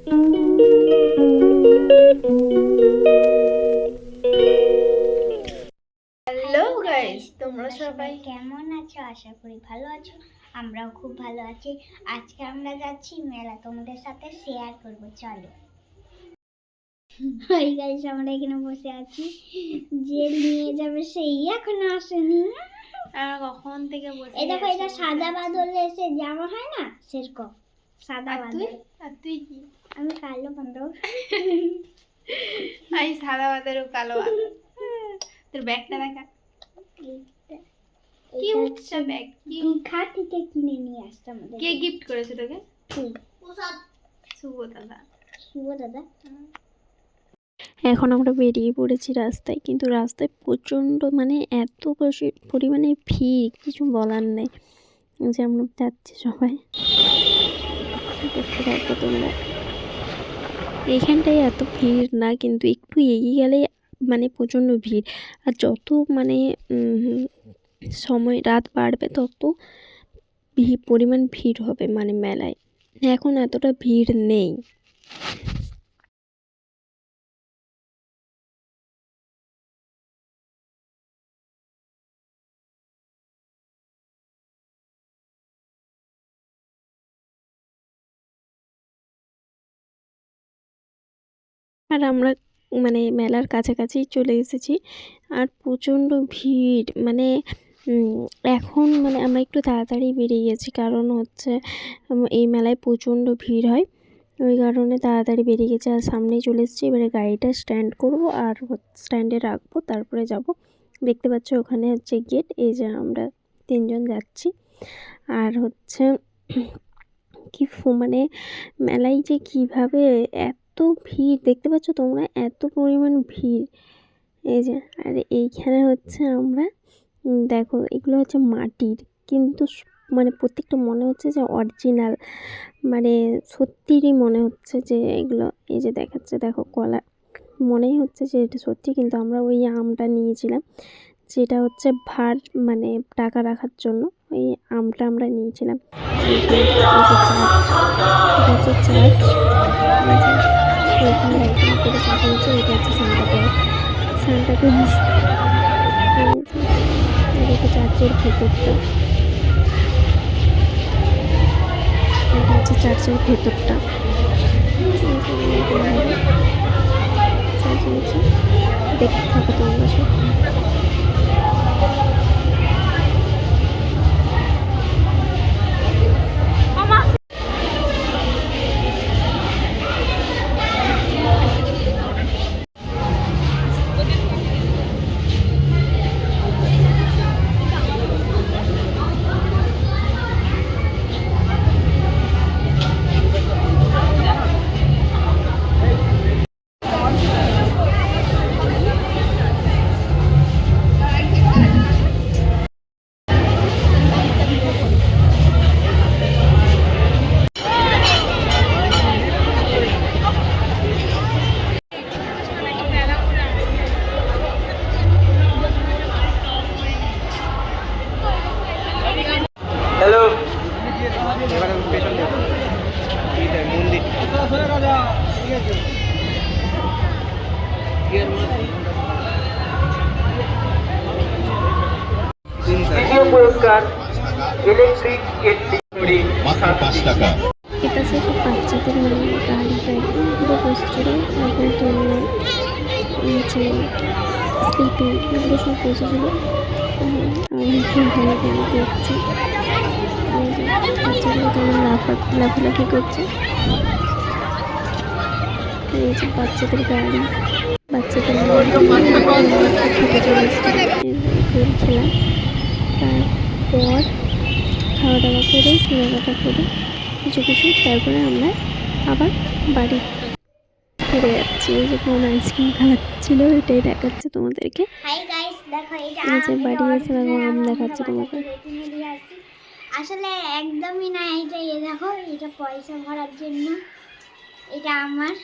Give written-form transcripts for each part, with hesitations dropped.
Hello guys, তোমরা সবাই কেমন আছো? আশা করি ভালো আছো। আমরাও খুব ভালো আছি। আজকে আমরা যাচ্ছি মেলা, তোমাদের সাথে শেয়ার করব। চলো। হাই গাইস, আমরা এখানে বসে আছি। যে নিয়ে যাবে সেই এখনো আসেনি। কখন থেকে বসে এই দেখো, এটা সাদা বাদল এসে জামা হয় না, সেরকম সাদা বাদল। আর তুই কি? আমি কালো বাদল। আই সাদা বাদল ও কালো বাদল। তোর ব্যাগটা দেখা। কি উঠছে ব্যাগ? কি দীঘা থেকে কিনে নিয়ে আসছে আমাদের। কে গিফট করেছে তোকে? তুই। শুভ দাদা। শুভ দাদা। এখন আমরা বেরিয়ে পড়েছি রাস্তায়, কিন্তু রাস্তায় প্রচণ্ড মানে এত বেশি পরিমাণে ভিড়, কিছু বলার নেই। যে আমরা যাচ্ছি সবাই, দেখতে থাকবো তোমরা। এইখানটায় এত ভিড় না, কিন্তু একটু এগিয়ে গেলে মানে প্রচণ্ড ভিড়। আর যত মানে সময় রাত বাড়বে তত পরিমাণ ভিড় হবে মানে মেলায়। এখন এতটা ভিড় নেই। আর আমরা মানে মেলার কাছাকাছি চলে এসেছি, আর প্রচণ্ড ভিড় মানে এখন মানে আমরা একটু তাড়াতাড়ি বেরিয়ে গেছি, কারণ হচ্ছে এই মেলায় প্রচণ্ড ভিড় হয়, ওই কারণে তাড়াতাড়ি বেরিয়ে গেছি। আর সামনেই চলে এসেছি, এবারে গাড়িটা স্ট্যান্ড করব আর স্ট্যান্ডে রাখবো, তারপরে যাব। দেখতে পাচ্ছ ওখানে হচ্ছে গেট, এই যে আমরা 3 জন যাচ্ছি। আর হচ্ছে কি মানে মেলায় যে কীভাবে এত ভিড় দেখতে পাচ্ছ তোমরা, এত পরিমাণ ভিড়। এই যে, আর এইখানে হচ্ছে আমরা দেখো, এগুলো হচ্ছে মাটির, কিন্তু মানে প্রত্যেকটা মনে হচ্ছে যে অরিজিনাল, মানে সত্যিরই মনে হচ্ছে যে এগুলো। এই যে দেখাচ্ছে, দেখো কলা, মনেই হচ্ছে যে এটা সত্যি। কিন্তু আমরা ওই আমটা নিয়েছিলাম, যেটা হচ্ছে ভার মানে টাকা রাখার জন্য, ওই আমটা আমরা নিয়েছিলাম। এটা হচ্ছে চার্চ, ওইখানে লাইটিং করে সাজানো হচ্ছে। এটা হচ্ছে সান্টা ক্লজ। এটা চার্চের ভেতরটা, এটা হচ্ছে চার্চের ভেতরটা। দেখতে থাকো তোমরা সব। হ্যালো, এবারে পেছন দিয়ে মন্দির দ্বিতীয় পুরস্কার ইলেকট্রিক কেটলি মাত্র 5 টাকা। এটা সব বাচ্চাদের মানে গাড়ি এগুলো বসেছিল, এখন তুললাম যে স্লিপিং এগুলো সব বসেছিল। আমি ভালো করে দেখছি বাচ্চাগুলো কেমন লাফালাফি করছে। এই যে বাচ্চাদের গাড়ি, বাচ্চাদের খেতে চলে এসছে, খেলাম। তারপর খাওয়া দাওয়া করে কেনাকাটা করে কিছু তারপরে আমরা আবার বাড়ি ফিরে যাচ্ছি। এই যে কোন আইসক্রিম খাওয়াচ্ছিল, এটাই দেখাচ্ছে তোমাদেরকে। হাই গাইস, দেখো এটা এই যে বাড়ি এসে দেখো আম দেখাচ্ছে তোমাকে। আসলে একদমই না, এটা দেখো, এটা পয়সা ভরার জন্য, এটা আমার,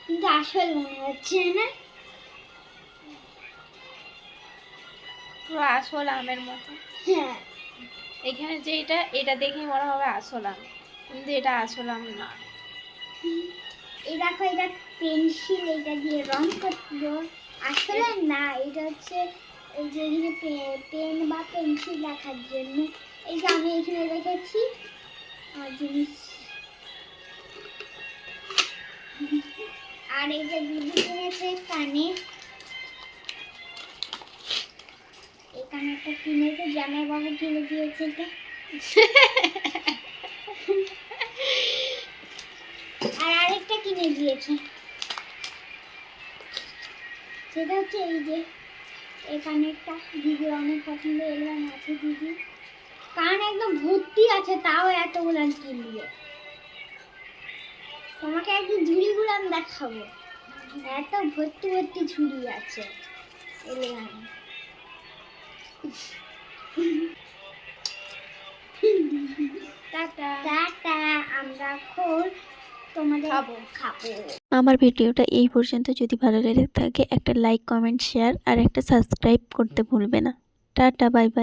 কিন্তু আসল মনে হচ্ছে না। পুরো আসল আমের মতো। হ্যাঁ, এখানে যে এটা দেখেই মনে হবে আসল আম, কিন্তু এটা আসল আম না। এই দেখো এটা পেন্সিল, এটা দিয়ে রং করবো। আসলে না, এটা হচ্ছে এই যে এখানে পেন বা পেন্সিল রাখার জন্য। এই যে আমি এখানে রেখেছি আমার জিনিস। আর এই যে দিদি কিনেছে কানে, এই কানেরটা কিনেছে জামাই বাবু কিনে দিয়েছে এটা। আর আরেকটা কিনে দিয়েছে, সেটা হচ্ছে এই যে এই কানেরটা দিদি অনেক পছন্দ। এলাম আছে দিদি কান একদম ভর্তি আছে, তাও এতগুলো কিনবে। তোমাকে একদিন ঝুড়িগুলো আমি দেখাবো, এত ভর্তি ভর্তি ঝুড়ি আছে এলাম। টাটা। টাটা, আমরা এখন তোমাদের খাবো। খাবো। আমার ভিডিওটা এই পর্যন্ত। যদি ভালো লেগে থাকে একটা লাইক, কমেন্ট, শেয়ার আর একটা সাবস্ক্রাইব করতে ভুলবে না। Tata, bye bye.